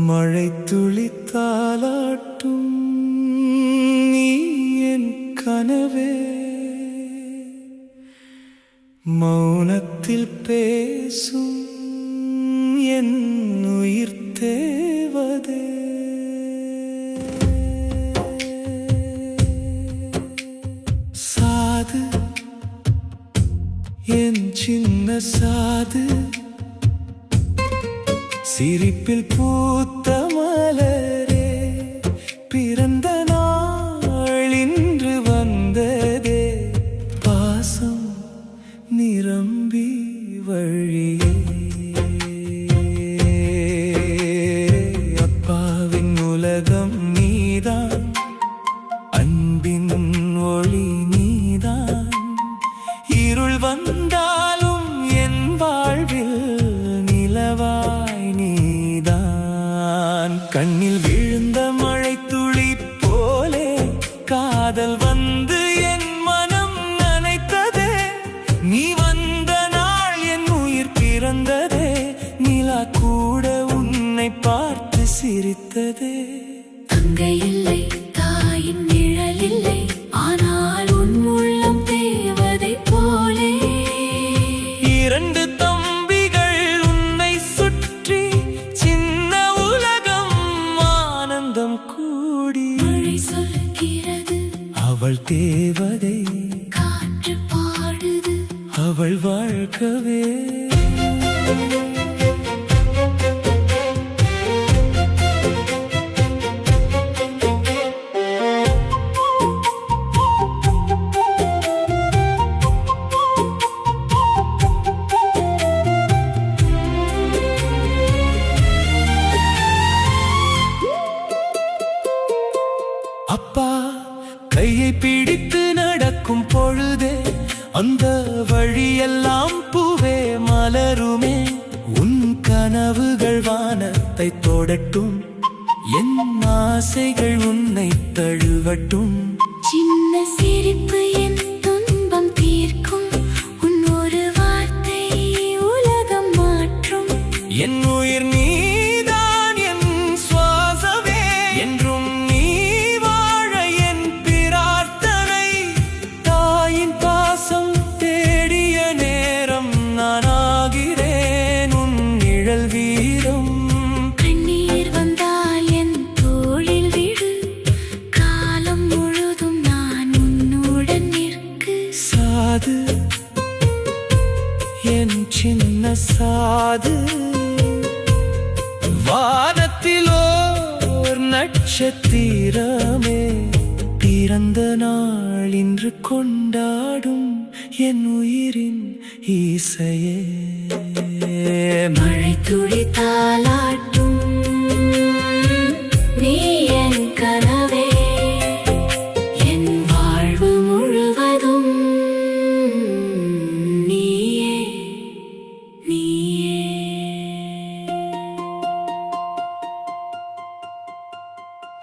மழை துளி தாலாட்டும் நீ என் கனவே, மௌனத்தில் பேசும் என் உயிர் தேவதே. சாது என் சின்ன சாது, சிரிப்பில் பூத்த மலரே, பிறந்த நாள் இன்று வந்ததே. பாசம் நிரம்பி வழியே, அப்பாவின் உலகம் நீதான், அன்பின் ஒளி நீதான். இருள் வந்தாலும் என் வாழ்வில் நிலவாய் நீதான். கண்ணில் விழுந்த மழை துளி போலே காதல் வந்து என் மனம் நனைத்ததே. நீ வந்த நாள் என் உயிர் பிறந்ததே, நிலா கூட உன்னை பார்த்து சிரித்ததே. தங்கை இல்லை, தாயின் நிழல் இல்லை, ஆனால் உன் உள்ளம் தேவதை போலே. இரண்டு தம்பிகள் உன்னை சுற்றி, சின்ன உலகம் ஆனந்தம் கூடி. மழை சொல்கிறது அவள் தேவதை, காற்று பாடுது அவள் வாழ்க்கவே. அப்பா கையை பிடித்து நடக்கும் பொழுதே, அந்த வழியெல்லாம் பூவே மலருமே. உன் கனவுகள் வானத்தை தொடட்டும், என் ஆசைகள் உன்னை தழுவட்டும். சின்ன சிரிப்பு என் துன்பம் தீர்க்கும், உன் ஒரு வார்த்தை உலகம் மாற்றும். என் உயிர் நீதான், என் சுவாசமே, என்றும் நீ வாழ என் பிரார்த்தனை. தாயின் பாசம் தேடிய நேரம் நான் ஆகிறேன் உன் நிழல் வீரம். கண்ணீர் வந்தால் என் தோளில் விடு, காலம் முழுதும் நான் உன்னுடன் நிற்கு. சாது என் சின்ன சாது, வானத்திலோர் நட்சத்திரமே, பிறந்த நாள் இன்று கொண்டாடும் என் உயிரின் இசையே. மழை துளி தாலாட்டும் நீ